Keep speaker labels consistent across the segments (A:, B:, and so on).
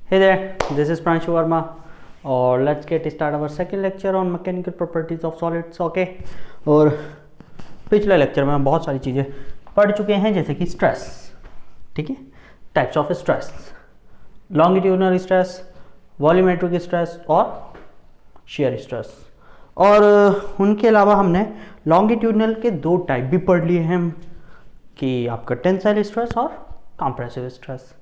A: Hey there, this is Pranshu Verma और let's get start our second lecture on mechanical properties of solids. Okay, और पिछले lecture में हम बहुत सारी चीज़ें पढ़ चुके हैं जैसे कि स्ट्रेस, ठीक है, types of stress, longitudinal stress, volumetric stress और शेयर स्ट्रेस। और उनके अलावा हमने लॉन्गिट्यूडनल के दो टाइप भी पढ़ लिए हैं कि आपका टेंसाइल स्ट्रेस और कंप्रेसिव स्ट्रेस।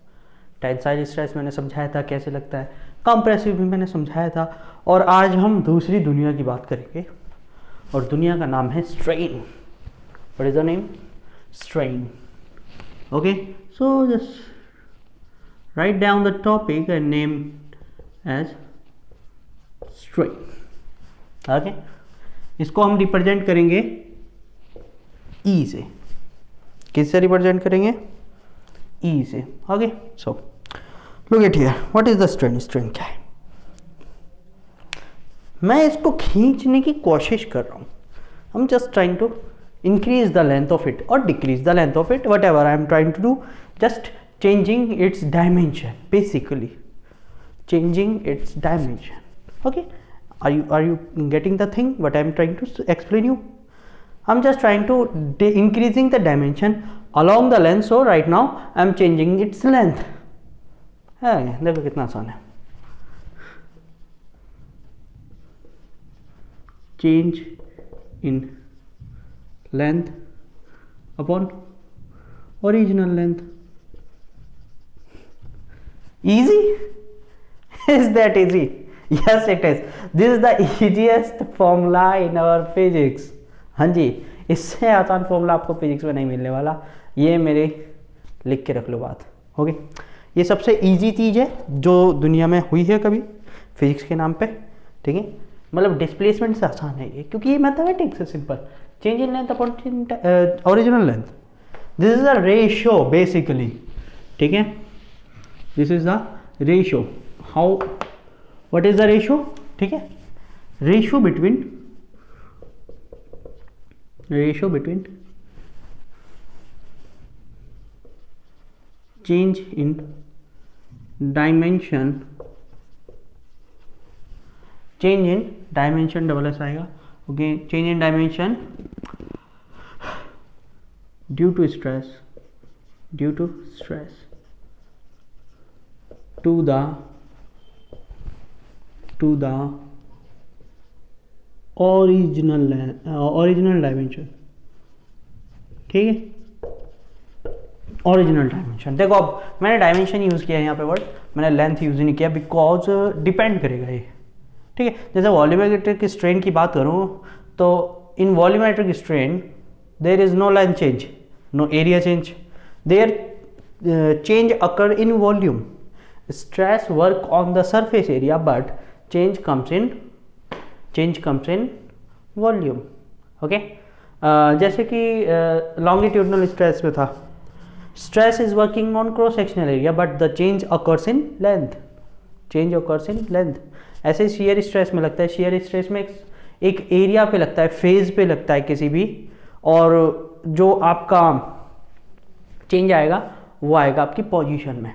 A: टेंसाइल स्ट्रेस मैंने समझाया था कैसे लगता है, कंप्रेसिव भी मैंने समझाया था। और आज हम दूसरी दुनिया की बात करेंगे और दुनिया का नाम है strain. What is the name? Strain. Okay, so just write down the topic and name as strain. Okay, इसको हम रिप्रेजेंट करेंगे ई से। किससे रिप्रेजेंट करेंगे? ई से। Okay, so look at here, what is the strain? Strain क्या है? मैं इसको खींचने की कोशिश कर रहा हूँ। I am just trying to increase the length of it और decrease the length of it, whatever I am trying to do, just changing its dimension, basically changing its dimension. Okay, are you getting the thing what I am trying to explain you? I'm just trying to increasing the dimension along the length, so right now I am changing its length. देखो कितना आसान है। Change in length upon original length. Easy? Is that easy? Yes, it is. This is the easiest formula in our physics. हाँ जी, इससे आसान formula आपको physics में नहीं मिलने वाला। ये मेरे लिख के रख लो बात। ओके, ये सबसे इजी चीज़ है जो दुनिया में हुई है कभी फिजिक्स के नाम पे, ठीक है। मतलब डिस्प्लेसमेंट से आसान है ये, क्योंकि ये मैथमेटिक्स है simple. Change in length upon original length, this is the ratio basically, ठीक है। This is the ratio. How, what is the ratio? ठीक है, ratio between change in dimension, double S आएगा। Okay, change in dimension due to stress to the original dimension, ठीक है। Original dimension, देखो अब मैंने डायमेंशन यूज़ किया है यहाँ पे वर्ड, मैंने लेंथ यूज़ नहीं किया बिकॉज डिपेंड करेगा ये, ठीक है। जैसे वॉल्यूमेट्रिक स्ट्रेन की बात करूँ तो in volumetric strain there is no length change, no area change, there change occur in volume, stress work on the surface area but change comes in volume. Okay, जैसे कि लॉन्गिट्यूडनल स्ट्रेस में था, stress is working on cross sectional area but the change occurs in length, ऐसे shear stress में लगता है। shear stress में एक एरिया पे लगता है, फेज पे लगता है किसी भी, और जो आपका चेंज आएगा वो आएगा आपकी पोजीशन में,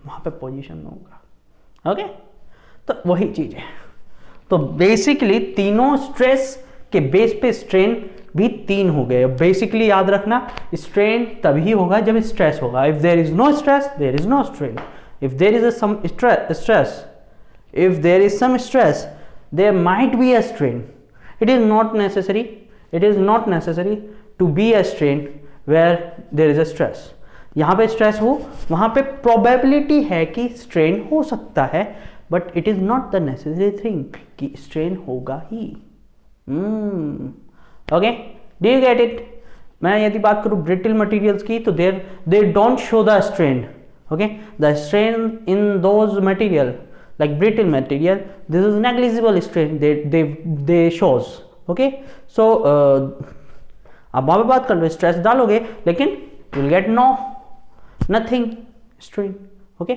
A: वहाँ पे पोजीशन में होगा। ओके, तो वही चीज़ है। तो बेसिकली तीनों स्ट्रेस के बेस पे स्ट्रेन भी तीन हो गए। बेसिकली याद रखना, स्ट्रेन तभी होगा जब स्ट्रेस होगा। If there is no stress there is no strain, if there is some stress there might be a strain. It is not necessary to be a strain where there is a stress. यहाँ पे stress हो, वहाँ पे probability है कि strain हो सकता है, but it is not the necessary thing कि स्ट्रेन होगा ही। Okay, do you get it? मैं यदि बात करूँ ब्रिटल मटेरियल्स की तो they don't show the strain. Okay, the strain in those material like brittle material, this is negligible strain they shows. Okay, so अब वहाँ पे बात कर लो, स्ट्रेस डालोगे लेकिन you will get nothing strain. Okay,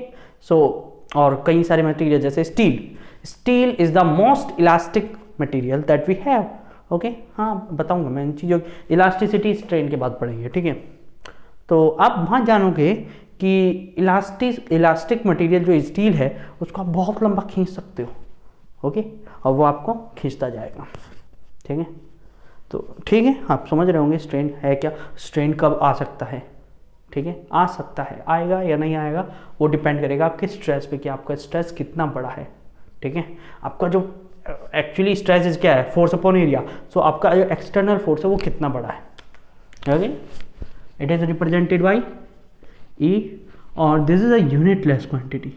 A: so और कई सारे मटेरियल जैसे steel is the most elastic material that we have. Okay, हाँ बताऊंगा मैं इन चीज़ों, इलास्टिसिटी स्ट्रेन के बाद पढ़ेंगे, ठीक है। तो आप वहाँ जानोगे कि इलास्टिक मटेरियल जो स्टील है उसको आप बहुत लंबा खींच सकते हो, ओके, और वो आपको खींचता जाएगा, ठीक है। तो ठीक है, आप समझ रहे होंगे स्ट्रेन है क्या, स्ट्रेन कब आ सकता है, ठीक है, आ सकता है, आएगा या नहीं आएगा वो डिपेंड करेगा आपके स्ट्रेस पे कि आपका स्ट्रेस कितना बड़ा है, ठीक है। आपका जो एक्चुअली स्ट्रेस इज क्या है, फोर्स अपॉन एरिया, सो आपका जो एक्सटर्नल फोर्स है वो कितना बड़ा है, okay. It is represented by E और this is a unitless quantity,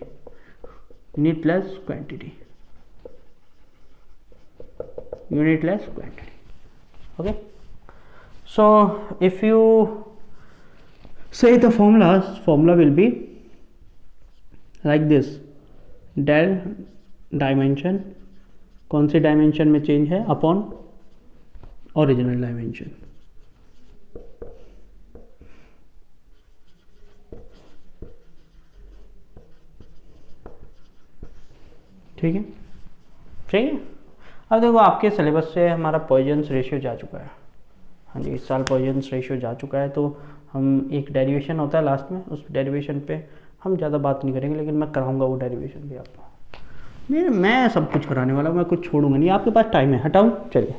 A: unitless quantity, okay. So if you say the formula will be like this, del dimension, कौन सी dimension में चेंज है, अपॉन ओरिजिनल डायमेंशन, ठीक है, ठीक है। अब देखो आपके सिलेबस से हमारा पॉइजन्स रेशियो जा चुका है, हाँ जी, इस साल पॉइजन्स रेशियो जा चुका है, तो हम एक डेरिवेशन होता है लास्ट में, उस डेरिवेशन पे हम ज़्यादा बात नहीं करेंगे, लेकिन मैं कराऊंगा वो डेरिवेशन भी आपको। मैं सब कुछ कराने वाला हूँ, मैं कुछ छोड़ूंगा नहीं, आपके पास टाइम है, हटाऊँ, चलिए।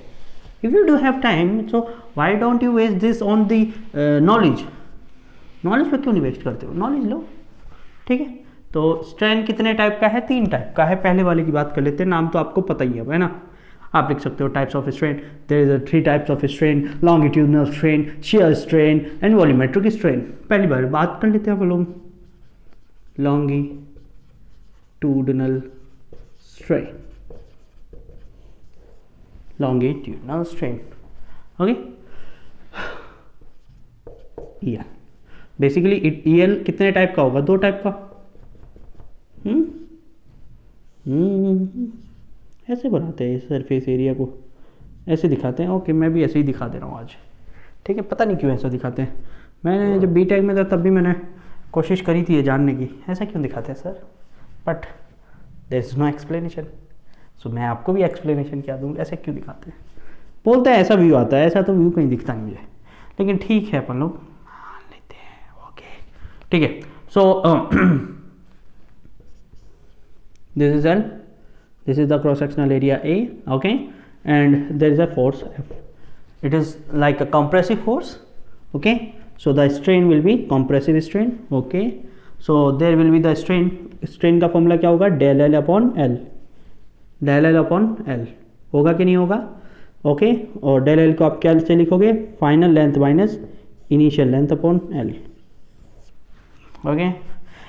A: If you do have time so why don't you waste this on the knowledge, knowledge पे क्यों नहीं वेस्ट करते हो, नॉलेज लो, ठीक है। तो स्ट्रेन कितने टाइप का है, 3 टाइप का है। पहले वाले की बात कर लेते हैं, नाम तो आपको पता ही है ना, आप लिख सकते हो types of strain, there is 3 types of strain, longitudinal strain, shear strain and volumetric strain. पहली बार बात कर लेते हैं हम लोग longitudinal strain, longitudinal strain, okay. EL basically EL कितने टाइप का होगा, 2 टाइप का, ऐसे बनाते हैं सरफेस एरिया को, ऐसे दिखाते हैं, ओके, मैं भी ऐसे ही दिखा दे रहा हूँ आज, ठीक है। पता नहीं क्यों ऐसा दिखाते हैं, मैंने जब बीटेक में था तब भी मैंने कोशिश करी थी ये जानने की, ऐसा क्यों दिखाते हैं sir, but there is no explanation, so मैं आपको भी एक्सप्लेनेशन क्या दूँ, ऐसे क्यों दिखाते हैं, बोलते हैं ऐसा व्यू आता है, ऐसा तो व्यू कहीं दिखता नहीं मुझे, लेकिन ठीक है अपन लोग मान लेते हैं, ओके, ठीक है। सो this is L, this is the cross sectional area A, okay, and there is a force F, it is like a compressive force, okay, so the strain will be compressive strain, okay, so there will be the strain का formula क्या होगा, del L upon L, del L upon L होगा कि नहीं होगा, okay, और del L को आप क्या से लिखोगे, final length minus initial length upon L, okay.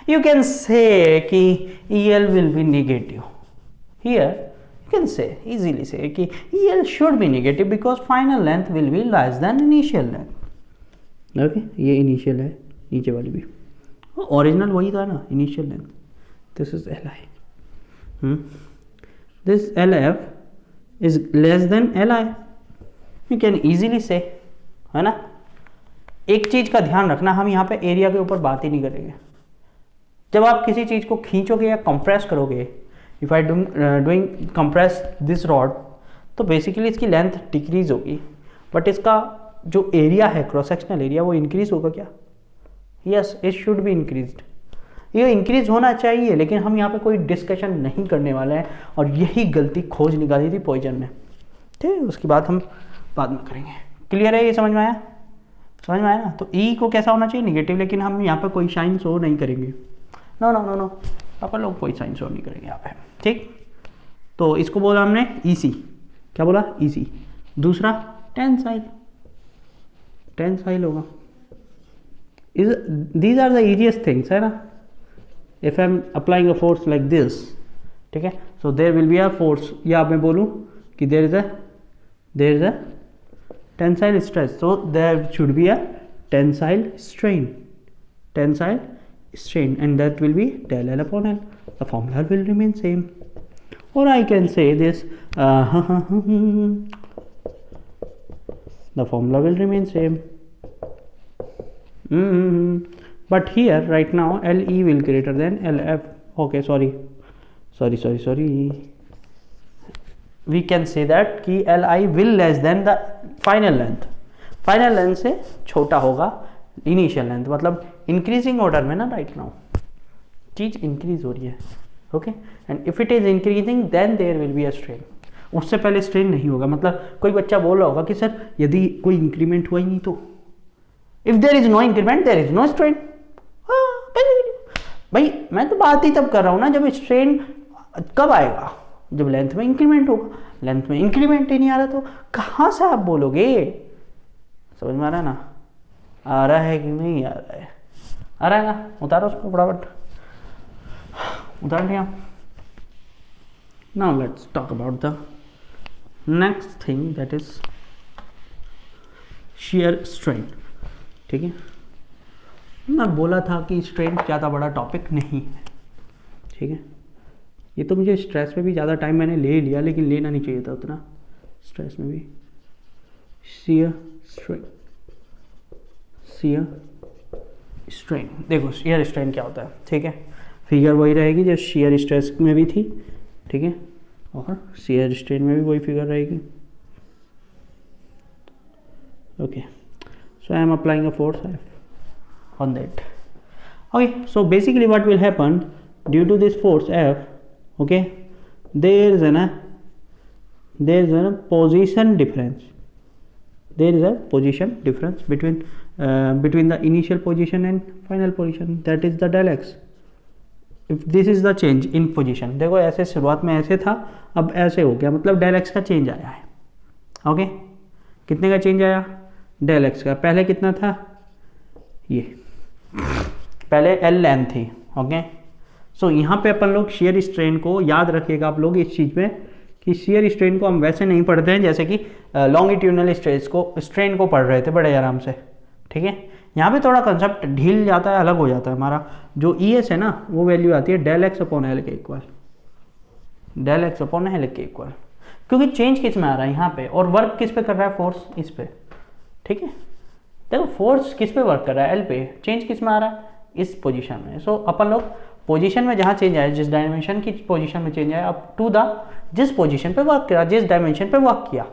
A: You can say कि EL will be negative. Here you can say, easily say कि EL should be negative because final length will be less than initial length. Okay, ये initial है, नीचे वाली भी, original वही था ना, initial length. This is LI. This LF is less than LI. You can easily say, है ना। एक चीज का ध्यान रखना, हम यहाँ पे एरिया के ऊपर बात ही नहीं करेंगे। जब आप किसी चीज़ को खींचोगे या कंप्रेस करोगे, if I doing compress this rod, तो बेसिकली इसकी लेंथ डिक्रीज होगी, बट इसका जो एरिया है, क्रॉस सेक्शनल एरिया, वो इंक्रीज होगा क्या, yes, it should be increased, ये इंक्रीज होना चाहिए, लेकिन हम यहाँ पे कोई डिस्कशन नहीं करने वाले हैं, और यही गलती खोज निकाली थी पॉइजन में, ठीक है, उसकी बात हम बाद में करेंगे। क्लियर है, ये समझ में आया, समझ में आया ना। तो ई को कैसा होना चाहिए, निगेटिव, लेकिन हम यहाँ पे कोई साइन शो नहीं करेंगे, नो नो नो नो, अपन लोग कोई साइन शो नहीं करेंगे यहाँ पे, ठीक। तो इसको बोला हमने ईसी, क्या बोला, ईसी। दूसरा टेंसाइल, टेंसाइल होगा, these are the easiest things, है ना। If I am applying a force like this, ठीक है, so there will be a force, या मैं बोलूँ कि there is a tensile stress, so there should be a tensile strain, and that will be del L upon L. The formula will remain same, or I can say this, the formula will remain same, but here right now LE will greater than LF, okay, sorry, we can say that कि LI will less than the final length से छोटा होगा initial length, मतलब increasing order में ना right now चीज़ increase हो रही है, okay, and if it is increasing then there will be a strain. उससे पहले स्ट्रेन नहीं होगा। मतलब कोई बच्चा बोल रहा होगा कि सर यदि कोई इंक्रीमेंट हुआ ही नहीं तो, if there is no increment there is no strain. भाई मैं तो बात ही तब कर रहा हूँ ना, जब स्ट्रेन कब आएगा, जब लेंथ में इंक्रीमेंट होगा। लेंथ में इंक्रीमेंट ही नहीं आ रहा तो कहाँ से आप बोलोगे? समझ में आ रहा है ना? आ रहा है कि नहीं आ रहा है? आ रहा है ना? उतारो उसको फटाफट, उतार लिया। Now let's talk about the next thing that is shear strain. ठीक है, मैं बोला था कि स्ट्रेन ज़्यादा बड़ा टॉपिक नहीं है, ठीक है। ये तो मुझे स्ट्रेस में भी ज़्यादा टाइम मैंने ले लिया, लेकिन लेना नहीं चाहिए था उतना स्ट्रेस में भी। shear स्ट्रेन, shear स्ट्रेन, देखो shear स्ट्रेन क्या होता है, ठीक है। फिगर वही रहेगी जो shear स्ट्रेस में भी थी, ठीक है, और shear स्ट्रेन में भी वही फिगर रहेगी, okay. So I am applying a force F on that. Okay, so basically what will happen due to this force F, okay, there is a position difference. There is a position difference between the initial position and final position, that is the del x. If this is the change in position, देखो ऐसे शुरुआत में ऐसे था, अब ऐसे हो गया, मतलब del x का चेंज आया है, ओके। कितने का चेंज आया? del x का। पहले कितना था? ये पहले L लेंथ थी, ओके। सो यहाँ पे अपन लोग shear स्ट्रेन को याद रखिएगा आप लोग इस चीज़ में कि shear स्ट्रेन को हम वैसे नहीं पढ़ते हैं जैसे कि लॉन्गिट्यूडनल स्ट्रेन को पढ़ रहे थे बड़े आराम से, ठीक है। यहाँ पे थोड़ा कंसेप्ट ढील जाता है, अलग हो जाता है। हमारा जो ES है ना, वो वैल्यू आती है del x अपॉन L के equal, del x upon L के इक्वल, क्योंकि चेंज किस में आ रहा है यहाँ पे, और वर्क किस पे कर रहा है? फोर्स इस पे, ठीक है। देखो फोर्स किस पे वर्क कर रहा है? L पे। चेंज किस में आ रहा है? इस पोजीशन में। सो अपन लोग पोजीशन में जहाँ चेंज आया, जिस डायमेंशन की पोजीशन में चेंज आया, अप टू द जिस पोजीशन पे वर्क किया, जिस डायमेंशन पे वर्क किया,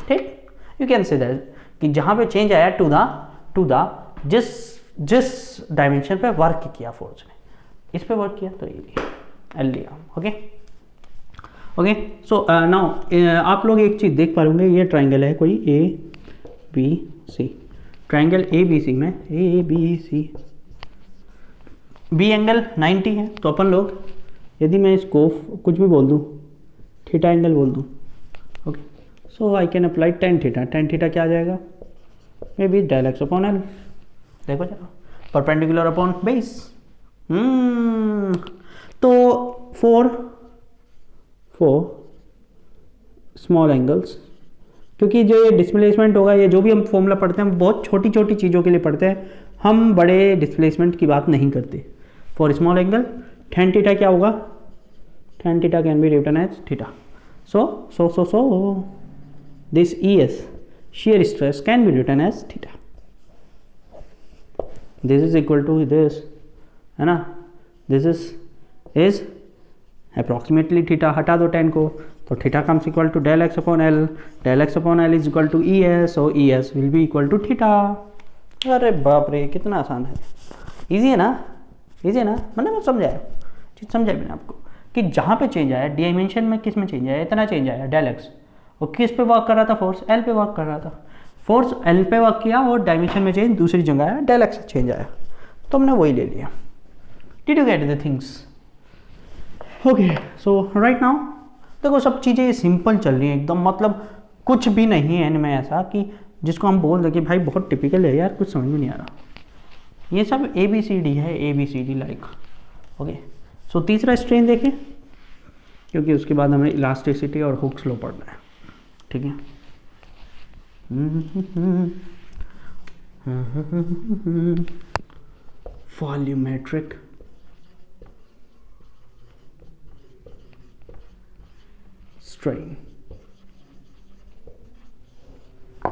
A: ठीक। यू कैन से दैट कि जहाँ पे चेंज आया टू द जिस डायमेंशन पे वर्क किया फोर्स ने, इस पे वर्क किया तो ये L लिया, ओके ओके। सो नाउ आप लोग एक चीज़ देख पा रहे होंगे, ये ट्राइंगल है कोई ABC, ट्राइंगल ABC में ABC बी एंगल 90 है, तो अपन लोग यदि मैं इसको कुछ भी बोल दूँ, थीटा एंगल बोल दूँ, okay, so I can apply tan theta. tan theta क्या आ जाएगा? May be del x upon L। देखो जरा, परपेंडिकुलर अपॉन बेस। तो फोर स्मॉल एंगल्स, क्योंकि जो ये डिस्प्लेसमेंट होगा, ये जो भी हम फॉर्मूला पढ़ते हैं, हम बहुत छोटी छोटी चीज़ों के लिए पढ़ते हैं, हम बड़े डिस्प्लेसमेंट की बात नहीं करते। For small angle tan theta क्या होगा? tan theta can be written as theta. So this ES shear stress can be written as theta. This is equal to this, है ना? This is approximately theta। हटा दो tan को, तो theta comes equal to del x upon L, del x upon L is equal to ES, so ES will be equal to theta। अरे बाप रे, कितना आसान है, इजी है ना, इजी है ना, मतलब समझाया, चीज़ समझा मैंने आपको कि जहाँ पे चेंज आया डायमेंशन में, किस में चेंज आया, इतना चेंज आया del x, और किस पे वर्क कर रहा था? फोर्स L पे वर्क कर रहा था, फोर्स L पे वर्क किया और डायमेंशन में चेंज दूसरी जगह आया, del x चेंज आया, तो हमने वही ले लिया। Did you get the things? Okay, so right now देखो सब चीज़ें सिंपल चल रही हैं एकदम, मतलब कुछ भी नहीं है इनमें ऐसा कि जिसको हम बोल दें कि भाई बहुत टिपिकल है यार, कुछ समझ में नहीं आ रहा। ये सब ABCD है, ABCD लाइक, ओके। सो तीसरा स्ट्रेन देखें, क्योंकि उसके बाद हमें इलास्टिसिटी और हुक्स लॉ पढ़ना है, ठीक है। Volumetric strain,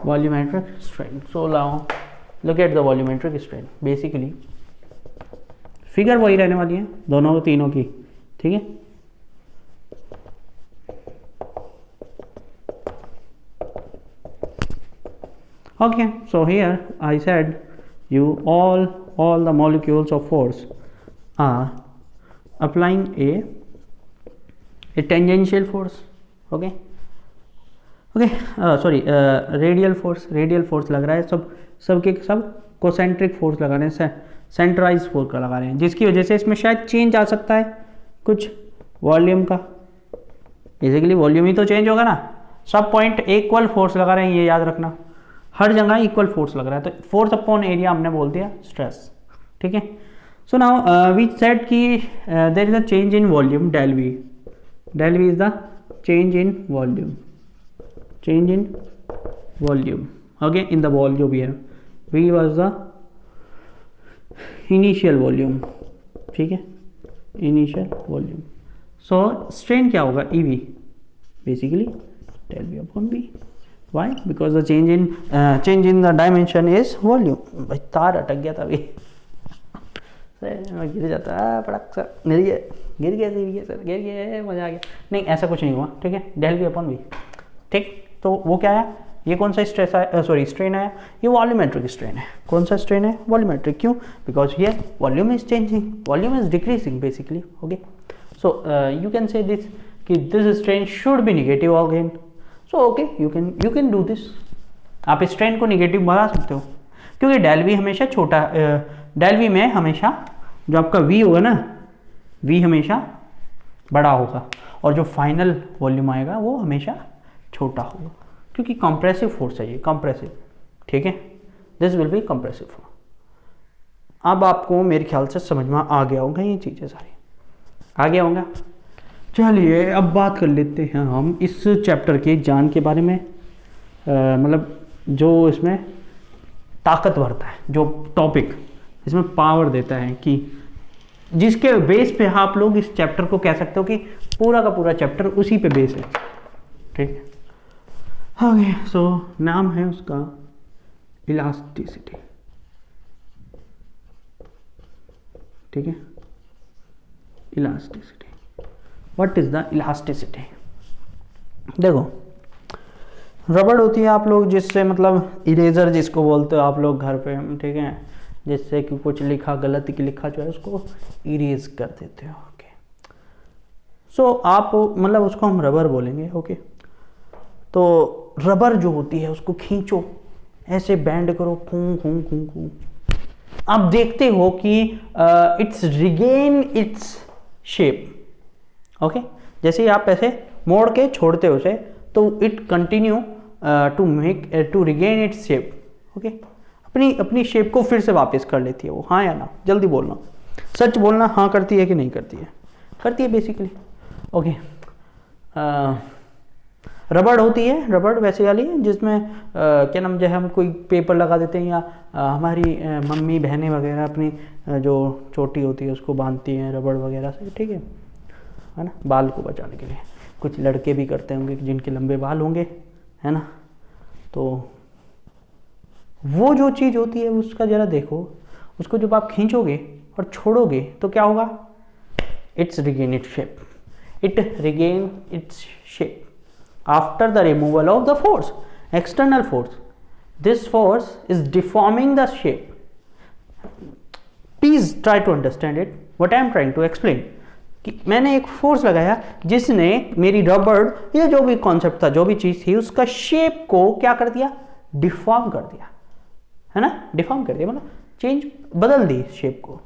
A: volumetric strain। So now look at the volumetric strain। basically figure वही रहने वाली है दोनों तीनों की, ठीक है। Okay, so here I said you all all the molecules of force are applying a tangential force. Okay, sorry radial force लग रहा है, सबके सब कोसेंट्रिक फोर्स लगा रहे हैं, सेंट्राइज फोर्स का लगा रहे हैं, जिसकी वजह से इसमें शायद चेंज आ सकता है कुछ वॉल्यूम का। बेसिकली वॉल्यूम ही तो चेंज होगा ना, सब पॉइंट इक्वल फोर्स लगा रहे हैं, ये याद रखना, हर जगह इक्वल फोर्स लग रहा है, तो फोर्स अपॉन एरिया हमने बोल दिया स्ट्रेस। ठीक है, सो नाउ वी सेड कि there is a change in volume, del V is the change in volume, okay, in the wall जो भी है, v was the initial volume, ठीक है, initial volume, so strain क्या होगा, EV basically del V upon V, why, because the change in the dimension is volume। भाई तार अटक गया था अभी गिर जाता है, पड़क सर गिर गया, मजा आ गया, नहीं ऐसा कुछ नहीं हुआ। ठीक है, del V upon V, ठीक, तो वो क्या है, ये कौन सा स्ट्रेस है, सॉरी स्ट्रेन है, ये वॉल्यूमेट्रिक स्ट्रेन है। कौन सा स्ट्रेन है, वॉल्यूमेट्रिक, क्यों, because here volume is changing, volume is decreasing basically. Okay, so you can say this कि this strain should be negative again, so okay you can do this, आप strain को negative बना सकते हो, क्योंकि del we हमेशा छोटा, del we में हमेशा जो आपका वी होगा ना, वी हमेशा बड़ा होगा, और जो फाइनल वॉल्यूम आएगा वो हमेशा छोटा होगा, क्योंकि कंप्रेसिव फोर्स है ये, कंप्रेसिव। ठीक है, this will be compressive force. अब आपको मेरे ख्याल से समझ में आ गया होगा, ये चीज़ें सारी आ गया होगा। चलिए अब बात कर लेते हैं हम इस चैप्टर के जान के बारे में, मतलब जो इसमें ताकत भरता है, जो टॉपिक इसमें पावर देता है, कि जिसके बेस पे आप लोग इस चैप्टर को कह सकते हो कि पूरा का पूरा चैप्टर उसी पे बेस है। ठीक है, ओके, सो नाम है उसका इलास्टिसिटी। ठीक है, elasticity, what is the elasticity. देखो, रबड़ होती है आप लोग, जिससे मतलब इरेजर जिसको बोलते हो आप लोग घर पे, ठीक है, जिससे कि कुछ लिखा गलत की लिखा जो है उसको इरेज कर देते हो। ओके, सो आप मतलब उसको हम रबर बोलेंगे। ओके, तो रबर जो होती है उसको खींचो, ऐसे बैंड करो, खूं खूं खूं खूं, आप देखते हो कि it's regain its shape. Okay, जैसे ही आप ऐसे मोड़ के छोड़ते हो उसे, तो it continue to regain its shape. Okay, अपनी शेप को फिर से वापस कर लेती है वो, हाँ या ना, जल्दी बोलना, सच बोलना, हाँ करती है कि नहीं करती है, करती है बेसिकली। ओके, रबड़ होती है, रबड़ वैसे वाली है जिसमें क्या नाम जो है, हम कोई पेपर लगा देते हैं, या हमारी मम्मी बहनें वगैरह अपनी जो चोटी होती है उसको बांधती हैं रबड़ वगैरह से। ठीक है ना, बाल को बचाने के लिए। कुछ लड़के भी करते होंगे जिनके लंबे बाल होंगे, है ना, तो वो जो चीज़ होती है उसका ज़रा देखो, उसको जब आप खींचोगे और छोड़ोगे तो क्या होगा, it's regain its shape, it regain its shape after the removal of the force, external force. This force is deforming the shape. Please try to understand it, what I am trying to explain. कि मैंने एक force लगाया जिसने मेरी रबड़ या जो भी कॉन्सेप्ट था, जो भी चीज़ थी, उसका शेप को क्या कर दिया, डिफॉर्म कर दिया, है ना, डिफॉर्म कर दिया, मतलब चेंज, बदल दी शेप को।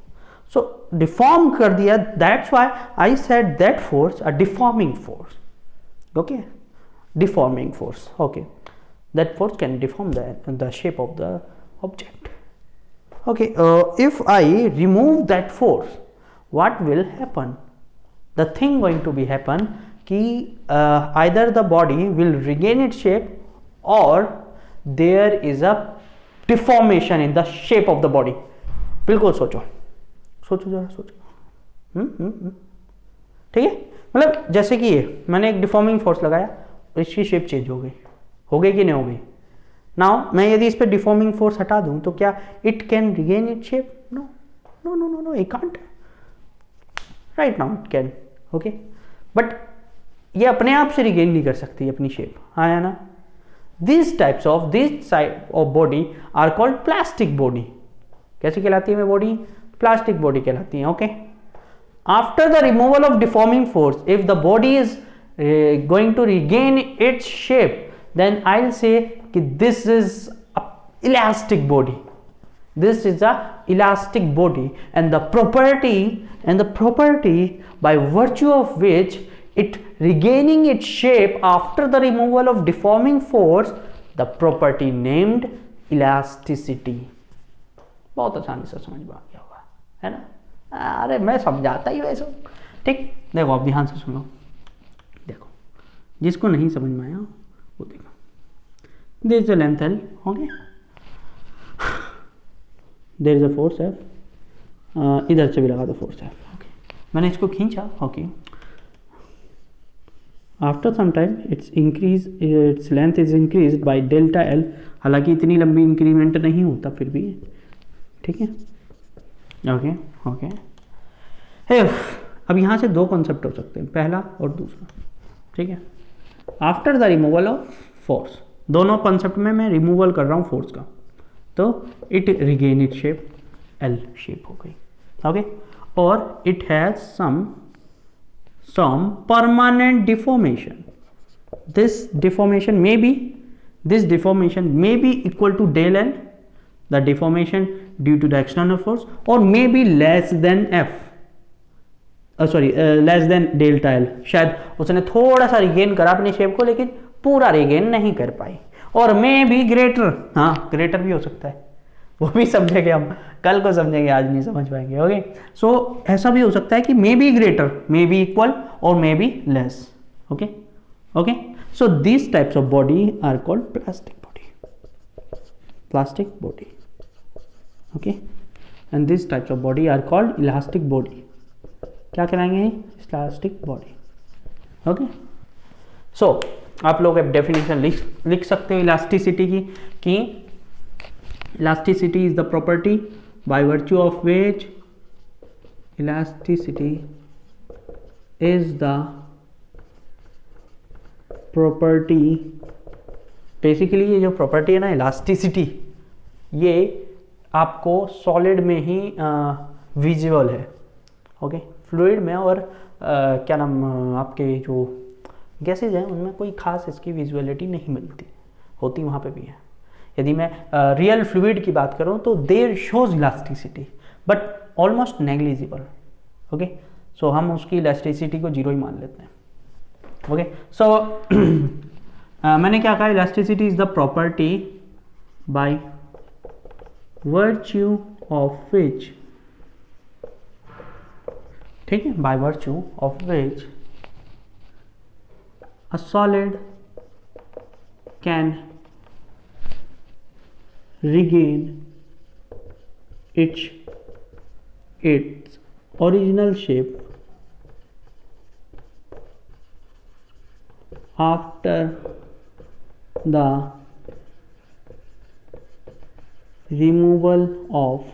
A: सो डिफॉर्म कर दिया, that's why I said that force a deforming force. Okay, deforming force. Okay, that force can deform the shape of the object. Okay, if I remove that force, what will happen? The thing going to be happen कि either the body will regain its shape or there is a deformation in the shape of the body. बिल्कुल सोचो जरा सोचो। ठीक है, मतलब जैसे कि ये मैंने एक डिफॉर्मिंग फोर्स लगाया, इसकी शेप चेंज हो गई कि नहीं हो गई। नाउ मैं यदि इस पे डिफॉर्मिंग फोर्स हटा दूं तो क्या it can regain it shape? No no no no no, it can't. Right now it can, okay, but ये अपने आप से रिगेन नहीं कर सकती अपनी शेप, हाँ या ना। This type of body are called plastic body. कैसी कहलाती है बॉडी? प्लास्टिक बॉडी कहलाती है। Okay, after the removal of deforming force, if the body is going to regain its shape, then I'll say कि this is a elastic body. This is a elastic body, and the property by virtue of which it regaining its shape after the removal of deforming force, the property named elasticity. बहुत आसानी से समझ में आ गया होगा, है ना? अरे मैं समझाता ही वैसे। ठीक, देखो अब ध्यान से सुनो। देखो, जिसको नहीं समझ में आया वो देखो, there is a length L, okay, there is a force F, इधर से भी लगा दो फोर्स F, okay, मैंने इसको खींचा, okay, after some time its length is increased by delta L, हालांकि इतनी लंबी इंक्रीमेंट नहीं होता फिर भी, ठीक है, ओके ओके। अब यहाँ से दो कॉन्सेप्ट हो सकते हैं, पहला और दूसरा, ठीक है। After the removal of force, दोनों कॉन्सेप्ट में मैं रिमूवल कर रहा हूँ फोर्स का, तो it regain it shape, L shape हो गई, ओके, और it has some permanent deformation. This deformation may be equal to del L, the deformation due to the external force, or may be less than F, less than delta L। शायद उसने थोड़ा सा regain करा अपने shape को, लेकिन पूरा regain नहीं कर पाई। और मे बी ग्रेटर, हाँ ग्रेटर भी हो सकता है, वो भी समझेंगे हम, कल को समझेंगे, आज नहीं समझ पाएंगे, ओके। सो ऐसा भी हो सकता है कि may be greater, may be equal, और may be less, okay okay. So this types of body are called plastic body, okay, and this types of body are called elastic body. क्या कहलाएंगे? Elastic body, okay. So आप लोग अब definition लिख सकते हो elasticity की, कि elasticity is the property by virtue of which elasticity is the property. Basically ये जो प्रॉपर्टी है ना इलास्टिसिटी, ये आपको सॉलिड में ही विजुअल है, ओके। फ्लूइड में और क्या नाम आपके जो गैसेज हैं उनमें कोई खास इसकी विजुअलिटी नहीं मिलती, होती वहाँ पे भी है। यदि मैं रियल फ्लूइड की बात करूँ तो there shows elasticity but almost negligible, okay. So हम उसकी इलास्टिसिटी को जीरो ही मान लेते हैं, ओके। सो मैंने क्या कहा? Elasticity is the property by virtue of which, ठीक है, by virtue of which a solid can regain its original shape after the removal of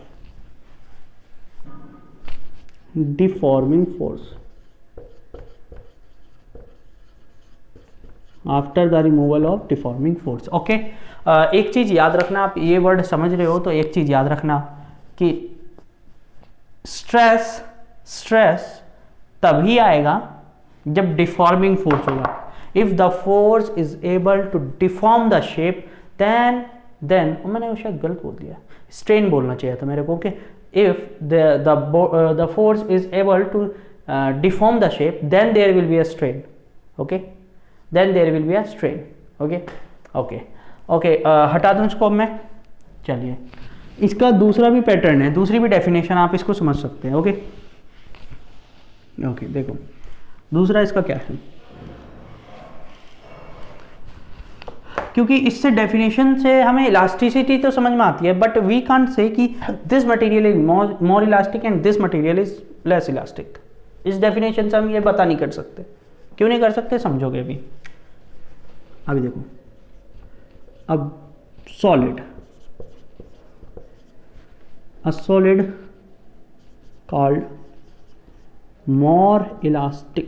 A: deforming force, after the removal of deforming force, okay. एक चीज़ याद रखना, आप ये word समझ रहे हो तो एक चीज़ याद रखना कि स्ट्रेस तभी आएगा जब डिफॉर्मिंग फोर्स होगा। If the force is able to deform the shape then मैंने शायद गलत बोल दिया, स्ट्रेन बोलना चाहिए था मेरे को, कि if the force is able to deform the shape then there will be a strain, okay, then there will be a strain, okay, हटा दूँ इसको अब मैं। चलिए, इसका दूसरा भी पैटर्न है, दूसरी भी डेफिनेशन आप इसको समझ सकते हैं, ओके। देखो दूसरा इसका क्या है, क्योंकि इससे डेफिनेशन से हमें इलास्टिसिटी तो समझ में आती है, बट वी कांट से कि this material is more elastic and this material is less elastic. इस डेफिनेशन से हम ये पता नहीं कर सकते। क्यों नहीं कर सकते? समझोगे अभी देखो, अब solid, a solid called more elastic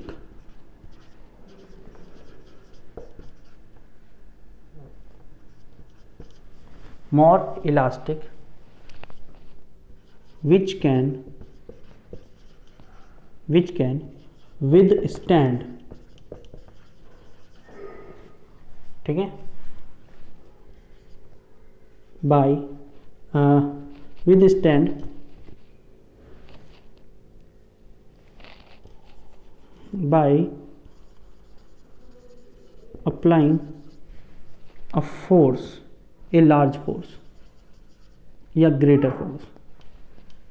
A: which can withstand, ठीक है, by withstand by applying a force, a large force या greater force,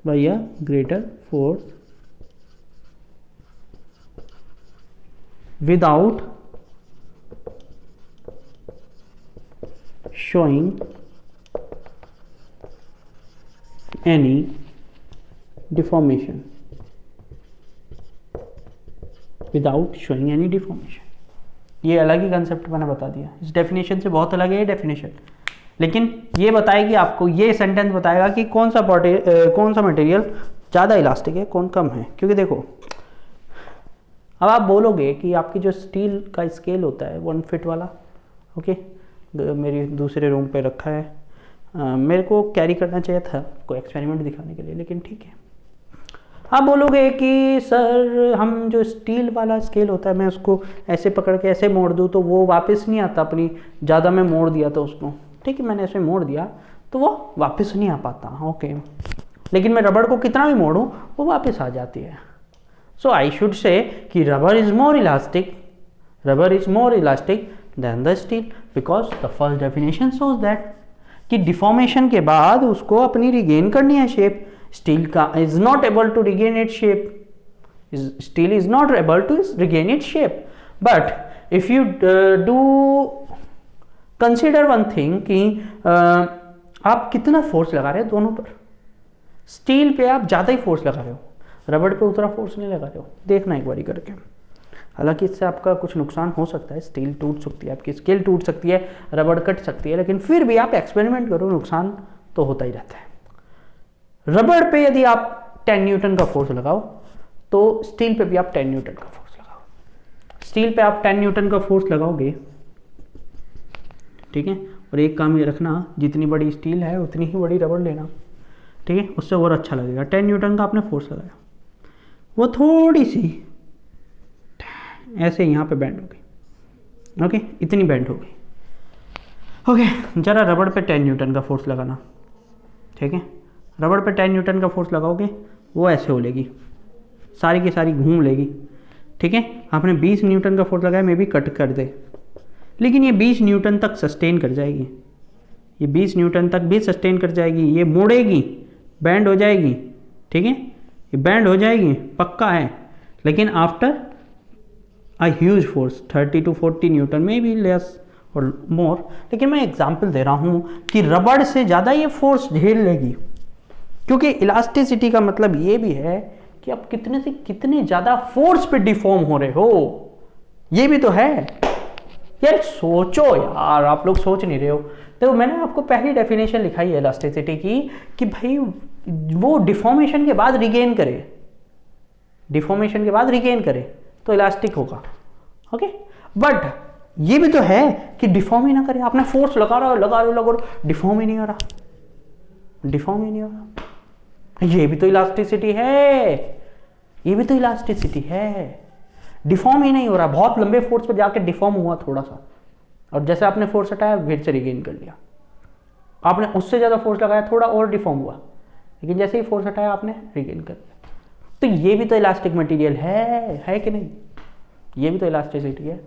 A: by a greater force without showing any deformation, without showing any deformation. ये अलग ही concept मैंने बता दिया, इस definition से बहुत अलग है ये डेफिनेशन, लेकिन ये बताएगी आपको, ये सेंटेंस बताएगा कि कौन सा मटेरियल ज़्यादा इलास्टिक है, कौन कम है। क्योंकि देखो, अब आप बोलोगे कि आपकी जो स्टील का स्केल होता है 1 फीट वाला, ओके, मेरी दूसरे रूम पे रखा है, मेरे को कैरी करना चाहिए था कोई एक्सपेरिमेंट दिखाने के लिए, लेकिन ठीक है। आप बोलोगे कि सर हम जो स्टील वाला स्केल होता है मैं उसको ऐसे पकड़ के ऐसे मोड़ दूँ तो वो वापस नहीं आता, अपनी ज़्यादा मैं मोड़ दिया तो उसको, ठीक है, मैंने ऐसे मोड़ दिया तो वो वापस नहीं आ पाता, ओके, लेकिन मैं रबड़ को कितना भी मोड़ूँ वो वापस आ जाती है। सो आई शुड से कि rubber is more elastic than the steel, because the first definition shows that कि डिफॉर्मेशन के बाद उसको अपनी रिगेन करनी है शेप। स्टील का is not able to regain it shape, steel is not able to regain it shape, but if you do consider one thing कि आप कितना फोर्स लगा रहे हो दोनों पर। स्टील पे आप ज़्यादा ही फोर्स लगा रहे हो, रबड़ पे उतना फोर्स नहीं लगा रहे हो, देखना एक बारी करके। हालांकि इससे आपका कुछ नुकसान हो सकता है, स्टील टूट सकती है, आपकी स्केल टूट सकती है, रबड़ कट सकती है, लेकिन फिर भी आप एक्सपेरिमेंट करो, नुकसान तो होता ही रहता है। रबड़ पे यदि आप 10 न्यूटन का फोर्स लगाओ तो स्टील पे भी आप 10 न्यूटन का फोर्स लगाओ। स्टील पे आप 10 न्यूटन का फोर्स लगाओगे, ठीक है, और एक काम ये रखना, जितनी बड़ी स्टील है उतनी ही बड़ी रबड़ लेना, ठीक है, उससे और अच्छा लगेगा। 10 न्यूटन का आपने फोर्स लगाया, वो थोड़ी सी ऐसे यहाँ पे बैंड हो गई, ओके, इतनी बैंड हो गई, ओके, जरा रबड़ पे 10 न्यूटन का फोर्स लगाना, ठीक है, रबड़ पे 10 न्यूटन का फोर्स लगाओगे वो ऐसे हो लेगी, सारी की सारी घूम लेगी, ठीक है। आपने 20 न्यूटन का फोर्स लगाया, मे भी कट कर दे, लेकिन ये 20 न्यूटन तक सस्टेन कर जाएगी, ये 20 न्यूटन तक भी सस्टेन कर जाएगी, ये मुड़ेगी, बैंड हो जाएगी, ठीक है, ये बैंड हो जाएगी पक्का है, लेकिन after a huge force 30 to 40 Newton में भी लेस और मोर, लेकिन मैं एग्जांपल दे रहा हूँ कि रबड़ से ज़्यादा ये फोर्स झेल लेगी, क्योंकि इलास्टिसिटी का मतलब ये भी है कि आप कितने से कितने ज़्यादा फोर्स पे डिफॉर्म हो रहे हो, ये भी तो है यार। सोचो यार, आप लोग सोच नहीं रहे हो। तो मैंने आपको पहली डेफिनेशन लिखाई है इलास्टिसिटी की कि भाई वो डिफॉर्मेशन के बाद रिगेन करे, डिफॉर्मेशन के बाद रिगेन करे तो इलास्टिक होगा, ओके। बट ये भी तो है कि डिफॉर्म ही ना करे, आपने फोर्स लगा रहा हो, डिफॉर्म ही नहीं हो रहा, डिफॉर्म ही नहीं हो रहा, ये भी तो इलास्टिसिटी है, ये भी तो इलास्टिसिटी है, डिफॉर्म ही नहीं हो रहा। बहुत लंबे फोर्स पर जाके डिफॉर्म हुआ थोड़ा सा, और जैसे आपने फोर्स हटाया फिर से रिगेन कर लिया, आपने उससे ज़्यादा फोर्स लगाया थोड़ा और डिफॉर्म हुआ, लेकिन जैसे ही फोर्स हटाया आपने रिगेन कर लिया। तो ये भी तो इलास्टिक मटेरियल है कि नहीं? ये भी तो इलास्टिसिटी है।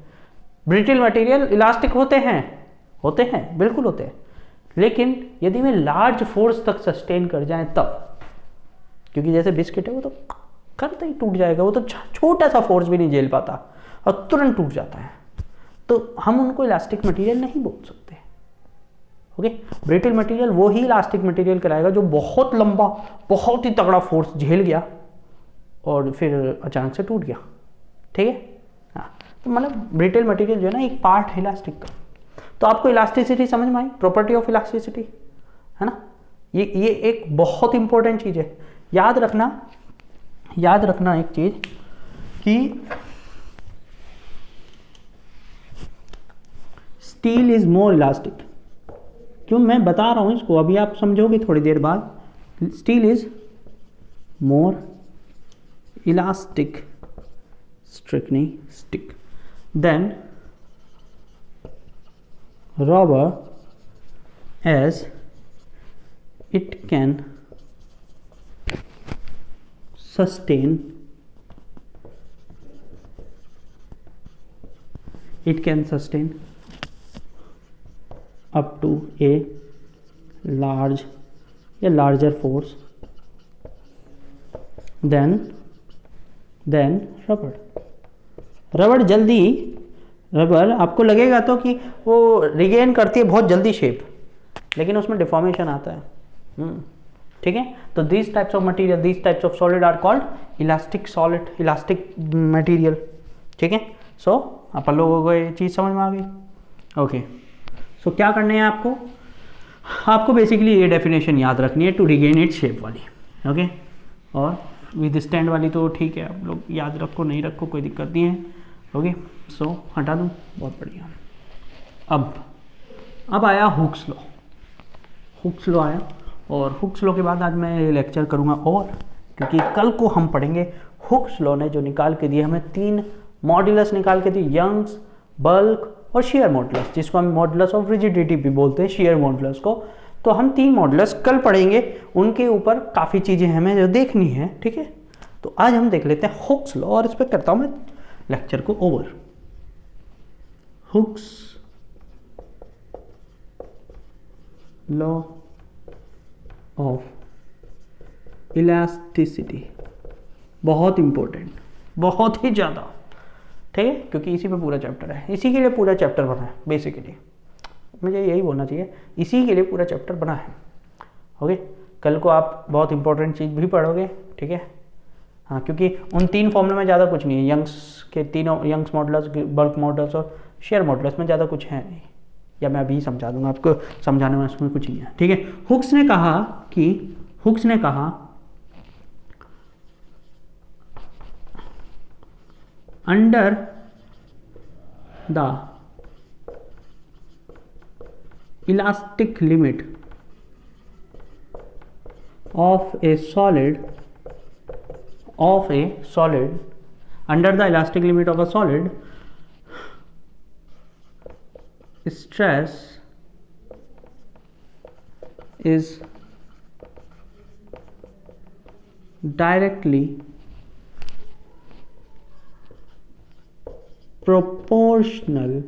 A: ब्रिटल मटेरियल इलास्टिक होते हैं, बिल्कुल होते हैं, लेकिन यदि वे लार्ज फोर्स तक सस्टेन कर जाएं तब, क्योंकि जैसे बिस्किट है वो तो करते ही टूट जाएगा, वो तो छोटा सा फोर्स भी नहीं झेल पाता और तुरंत टूट जाता है, तो हम उनको इलास्टिक मटेरियल नहीं बोल सकते, ओके। ब्रिटल मटेरियल वो ही इलास्टिक मटेरियल कहलाएगा जो बहुत लंबा, बहुत ही तगड़ा फोर्स झेल गया और फिर अचानक से टूट गया, ठीक है। हाँ, तो मतलब ब्रिटल मटेरियल जो है ना एक पार्ट है इलास्टिक का। तो आपको इलास्टिसिटी समझ में आई, प्रॉपर्टी ऑफ इलास्टिसिटी, है ना। ये एक बहुत इंपॉर्टेंट चीज़ है, याद रखना एक चीज़ कि स्टील इज मोर इलास्टिक। क्यों मैं बता रहा हूँ इसको, अभी आप समझोगे थोड़ी देर बाद। Steel is more elastic stick than rubber as it can sustain up to a larger force than rubber आपको लगेगा तो कि वो रिगेन करती है बहुत जल्दी शेप, लेकिन उसमें डिफॉर्मेशन आता है। ठीक है, तो this types of material, this types of solid are called elastic solid, elastic material. ठीक है, सो आप लोगों को ये चीज़ समझ में आ गई। ओके, सो क्या करना है आपको बेसिकली ये डेफिनेशन याद रखनी है टू रिगेन इट्स शेप वाली। ओके, और विद स्टैंड वाली तो ठीक है, आप लोग याद रखो, नहीं रखो कोई दिक्कत नहीं है। ओके, सो हटा दूँ, बहुत बढ़िया। अब आया हुक्स लॉ आया, और हुक्स लॉ के बाद आज मैं ये लेक्चर करूँगा, और क्योंकि कल को हम पढ़ेंगे हुक्स लॉ ने जो निकाल के दिए हमें 3 मॉड्यूलस निकाल के दिए, यंग्स, बल्क और शेयर मॉडुलस, जिसको हम मॉडुलस ऑफ रिजिडिटी भी बोलते हैं, शेयर मॉडुलस को। तो हम 3 मॉडुलस कल पढ़ेंगे, उनके ऊपर काफ़ी चीज़ें हमें जो देखनी है। ठीक है, तो आज हम देख लेते हैं हुक्स लॉ, और इस पर करता हूँ मैं लेक्चर को over. Hooke's law of elasticity, बहुत इंपॉर्टेंट, बहुत ही ज़्यादा। ठीक है, क्योंकि इसी पे पूरा चैप्टर है, इसी के लिए पूरा चैप्टर बना है। बेसिकली मुझे यही बोलना चाहिए, इसी के लिए पूरा चैप्टर बना है। ओके, कल को आप बहुत इंपॉर्टेंट चीज़ भी पढ़ोगे। ठीक है, हाँ, क्योंकि उन 3 फॉर्मूले में ज़्यादा कुछ नहीं है, यंग्स के तीनों, यंग्स मॉडुलस, बल्क मॉडुलस और शेयर मॉडुलस में ज़्यादा कुछ है नहीं, या मैं अभी समझा दूंगा आपको, समझाने में उसमें कुछ नहीं है। ठीक है, हुक्स ने कहा under the elastic limit of a solid, under the elastic limit of a solid, stress is directly proportional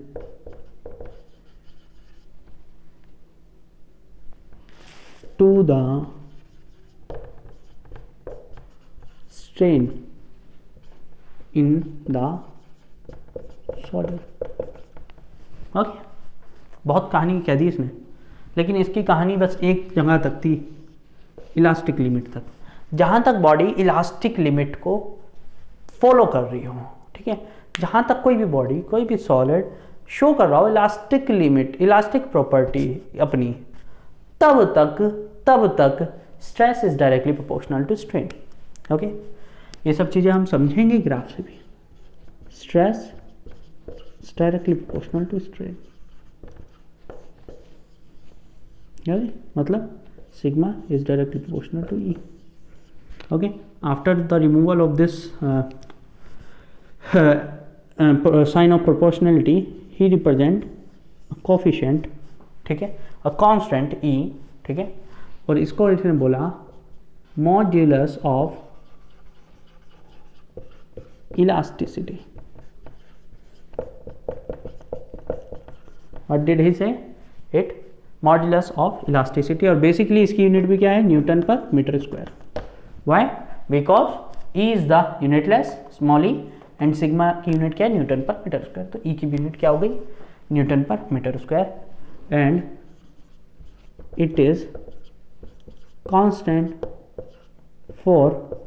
A: to the strain in the solid। Okay, बहुत कहानी कह दी इसने, लेकिन इसकी कहानी बस एक जगह तक थी, इलास्टिक लिमिट तक, जहाँ तक बॉडी इलास्टिक लिमिट को फॉलो कर रही हो। ठीक है, जहाँ तक कोई भी बॉडी, कोई भी सॉलिड शो कर रहा हो इलास्टिक लिमिट, इलास्टिक प्रॉपर्टी अपनी, तब तक stress is directly proportional to strain. Okay, ये सब चीज़ें हम समझेंगे ग्राफ से भी। Stress directly proportional to strain, मतलब sigma is directly proportional to E. Okay, after the removal of this sign of proportionality, he represent coefficient, ठीक है, अ कांस्टेंट ई। ठीक है, और इसको इसने बोला modulus of elasticity. What did he say? It modulus of elasticity, और basically इसकी यूनिट भी क्या है? न्यूटन पर metre square. Why? Because E is the unitless, small E, and sigma की यूनिट क्या है? न्यूटन पर मीटर स्क्वायर। तो ई की यूनिट क्या हो गई? न्यूटन पर metre square, and it is constant for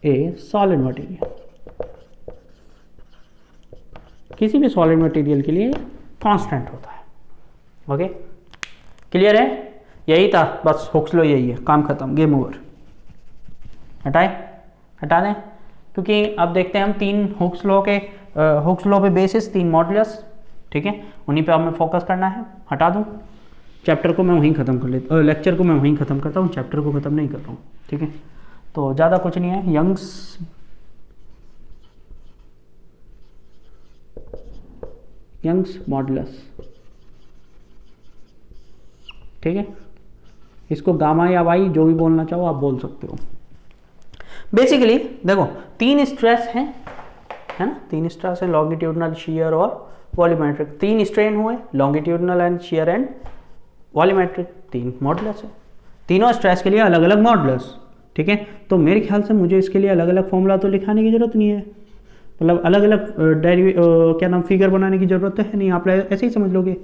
A: a solid material. किसी भी सॉलिड मटेरियल के लिए कांस्टेंट होता है। ओके, क्लियर है? यही था बस, हुक्स लॉ यही है, काम खत्म, गेम ओवर। हटा दें, क्योंकि अब देखते हैं हम 3 हुक्स लॉ पे बेसिस 3 मॉड्यूलस, ठीक है, उन्हीं पे हमें फोकस करना है। हटा दूं, चैप्टर को मैं वहीं ख़त्म कर लेता, लेक्चर को मैं वहीं ख़त्म करता हूँ, चैप्टर को ख़त्म नहीं करता हूँ। ठीक है, तो ज़्यादा कुछ नहीं है, यंग्स मॉडुलस, ठीक है। इसको गामा या वाई जो भी बोलना चाहो आप बोल सकते हो। बेसिकली देखो 3 स्ट्रेस हैं, है ना, 3 स्ट्रेस हैं, लॉन्गिट्यूडनल, शियर और वॉल्यूमेट्रिक। 3 स्ट्रेन हुए, longitudinal and shear and volumetric, 3 modulus है। तीनों स्ट्रेस के लिए अलग अलग मॉडुलस, ठीक है। तो मेरे ख्याल से मुझे इसके लिए अलग अलग फॉर्मूला तो लिखाने की जरूरत नहीं है, मतलब अलग अलग क्या नाम फिगर बनाने की जरूरत है नहीं, आप ऐसे ही समझ लोगे।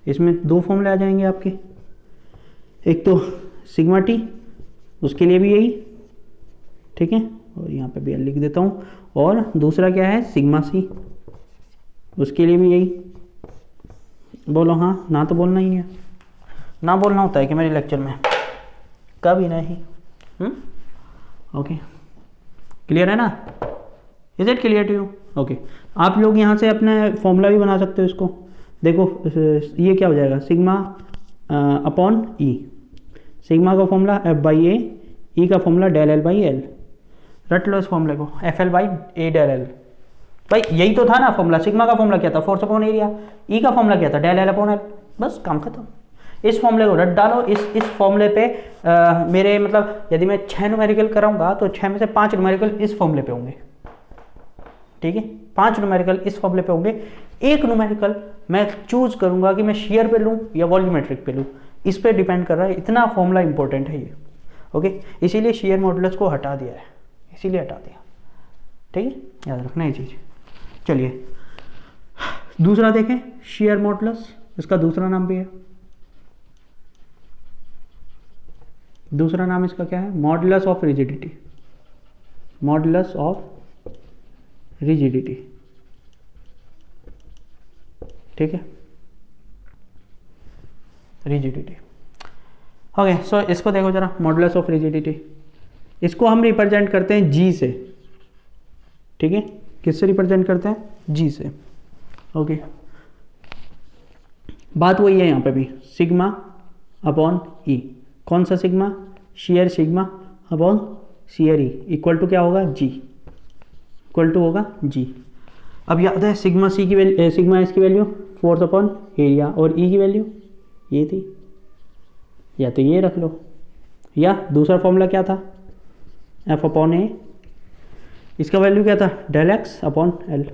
A: इसमें 2 फॉर्मूले आ जाएंगे आपके, एक तो सिग्मा टी, उसके लिए भी यही, ठीक है, और यहाँ पे भी लिख देता हूँ, और दूसरा क्या है सिग्मा सी, उसके लिए भी यही। बोलो हाँ, ना तो बोलना ही है, ना बोलना होता है कि मेरे लेक्चर में, कभी नहीं। ओके, क्लियर है ना, is it clear to you? Okay, आप लोग यहाँ से अपना फॉर्मूला भी बना सकते हो इसको। देखो ये क्या हो जाएगा, सिग्मा अपॉन ई, सिग्मा का formula F by A, E का formula del L by L. रट लो इस फॉर्मूले को, F L by A del L. भाई यही तो था ना फॉर्मूला, सिग्मा का फॉर्मूला क्या था, फोर्स अपॉन एरिया, ई का फॉर्मूला क्या था, डेल एल अपॉन एल, बस काम खत्म। इस फॉर्मूले को रट डालो, इस फॉर्मूले पे मेरे मतलब यदि मैं 6 न्यूमेरिकल कराऊंगा तो 6 में से 5 न्यूमेरिकल इस फॉर्मूले पे होंगे, ठीक है, 5 न्यूमेरिकल इस फॉर्मूले पे होंगे। एक न्यूमेरिकल मैं चूज करूंगा कि मैं शेयर पे लूँ या वॉल्यूमेट्रिक पे लूँ, इस पे डिपेंड कर रहा है, इतना फॉर्मूला इंपॉर्टेंट है ये। ओके, इसीलिए शेयर मॉडुलस को हटा दिया है, इसीलिए हटा दिया, ठीक है, याद रखना ये चीज़। चलिए दूसरा देखें, शेयर मॉडुलस, इसका दूसरा नाम भी है, दूसरा नाम इसका क्या है, modulus of rigidity, modulus of rigidity, ठीक है, रिजिडिटी। ओके, सो इसको देखो जरा, मॉडुलस ऑफ रिजिडिटी, इसको हम रिप्रेजेंट करते हैं जी से, ठीक है, किससे रिप्रेजेंट करते हैं, जी से। ओके, बात वही है यहाँ पे भी, सिग्मा अपॉन ई, कौन सा sigma, shear sigma upon shear E, equal to क्या होगा, जी, इक्वल टू होगा जी। अब याद है सिग्मा सी की वैल्यू, सिग्मा एस की वैल्यू फोर्स अपॉन एरिया, और ई की वैल्यू ये थी, या तो ये रख लो, या दूसरा फॉर्मूला क्या था, एफ अपॉन ए, इसका वैल्यू क्या था, डेल एक्स अपॉन एल।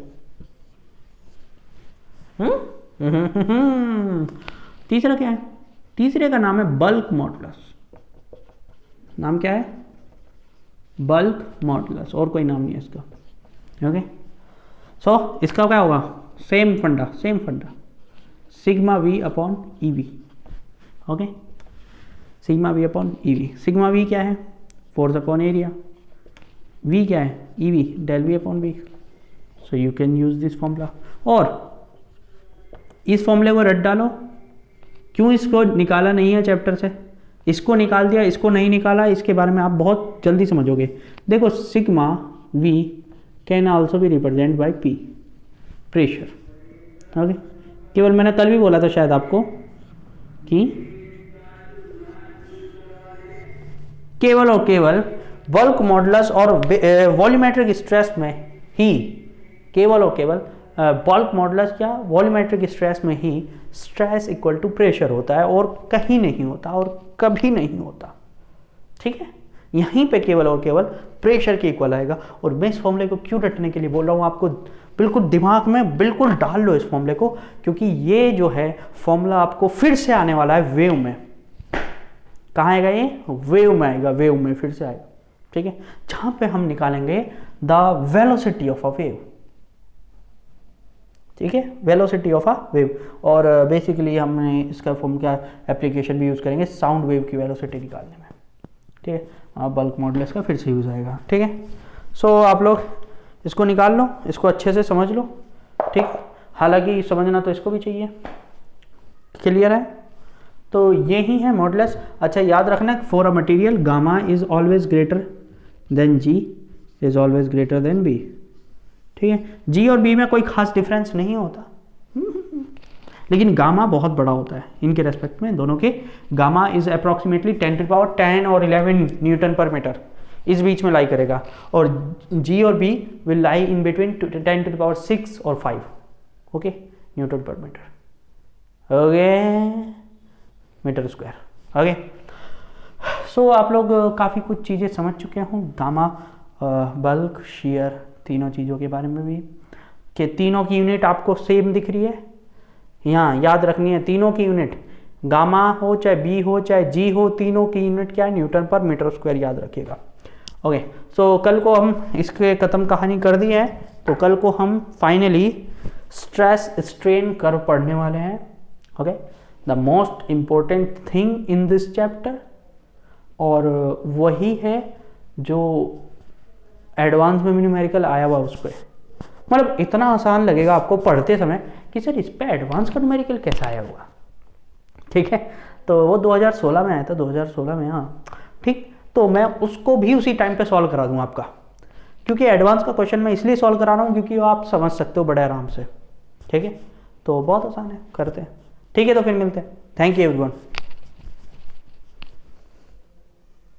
A: तीसरा क्या है, तीसरे का नाम है बल्क मॉडुलस, नाम क्या है, बल्क मॉडुलस, और कोई नाम नहीं है इसका। ओके, सो इसका क्या होगा, सेम फंडा, sigma V upon E V. Okay, sigma V upon E V, sigma V क्या है, फोर्स अपॉन एरिया, वी क्या है, E V del V upon V. So you can use this formula, और इस फॉर्मूले को रट डालो। क्यों इसको निकाला नहीं है चैप्टर से, इसको निकाल दिया, इसको नहीं निकाला, इसके बारे में आप बहुत जल्दी समझोगे। देखो sigma we can also be represent by P, pressure. Okay, केवल मैंने कल भी बोला था शायद आपको कि केवल और केवल बल्क मॉडुलस और वॉल्यूमेट्रिक स्ट्रेस में ही, केवल और केवल बल्क मॉडुलस या वॉल्यूमेट्रिक स्ट्रेस में ही स्ट्रेस इक्वल टू प्रेशर होता है, और कहीं नहीं होता और कभी नहीं होता, ठीक है। यहीं पे केवल और केवल प्रेशर के इक्वल आएगा। और मैं इस फॉर्मूले को क्यों रटने के लिए बोल रहा हूँ आपको, बिल्कुल दिमाग में बिल्कुल डाल लो इस फॉर्मूले को, क्योंकि ये जो है फॉर्मूला आपको फिर से आने वाला है वेव में। कहाँ आएगा ये, वेव में आएगा, वेव में फिर से आएगा, ठीक है, जहाँ पे हम निकालेंगे the velocity of a wave, ठीक है, वेलोसिटी ऑफ अ वेव। और बेसिकली हमने इसका फॉर्म क्या एप्लीकेशन भी यूज़ करेंगे साउंड वेव की वेलोसिटी निकालने में, ठीक है। बल्क मॉडुलस का फिर से यूज़ आएगा, ठीक है। सो आप लोग इसको निकाल लो, इसको अच्छे से समझ लो, ठीक। हालांकि समझना तो इसको भी चाहिए, क्लियर है। तो यही है मॉडुलस। अच्छा याद रखना, for a material gamma is always greater than G is always greater than B, ठीक है। जी और बी में कोई खास डिफरेंस नहीं होता, लेकिन गामा बहुत बड़ा होता है इनके रेस्पेक्ट में दोनों के। गामा इज अप्रॉक्सीमेटली 10 और 11 न्यूटन पर मीटर, इस बीच में लाई करेगा, और जी और B will lie in between 10⁶ और 5, ओके, न्यूटन पर metre, okay, metre square, okay. So आप लोग काफ़ी कुछ चीज़ें समझ चुके हों, गामा, बल्क, शियर, तीनों चीज़ों के बारे में भी, कि तीनों की यूनिट आपको सेम दिख रही है। यहाँ याद रखनी है तीनों की यूनिट, गामा हो चाहे बी हो चाहे जी हो, तीनों की यूनिट क्या है, न्यूटन पर मीटर स्क्वायर, याद रखिएगा, ओके। सो कल को हम इसके ख़त्म कहानी कर दी है, तो कल को हम फाइनली स्ट्रेस स्ट्रेन कर्व पढ़ने वाले हैं, okay, the most important thing in this chapter, और वही है जो एडवांस में न्यूमेरिकल आया हुआ उस पर, मतलब इतना आसान लगेगा आपको पढ़ते समय कि सर इस पे एडवांस का न्यूमेरिकल कैसा आया हुआ, ठीक है। तो वो 2016 में आया था, 2016 में, हाँ ठीक। तो मैं उसको भी उसी टाइम पे सॉल्व करा दूँ आपका, क्योंकि एडवांस का क्वेश्चन मैं इसलिए सॉल्व करा रहा हूँ क्योंकि आप समझ सकते हो बड़े आराम से, ठीक है। तो बहुत आसान है, करते हैं, ठीक है। तो फिर मिलते हैं, थैंक यू एवरीवन।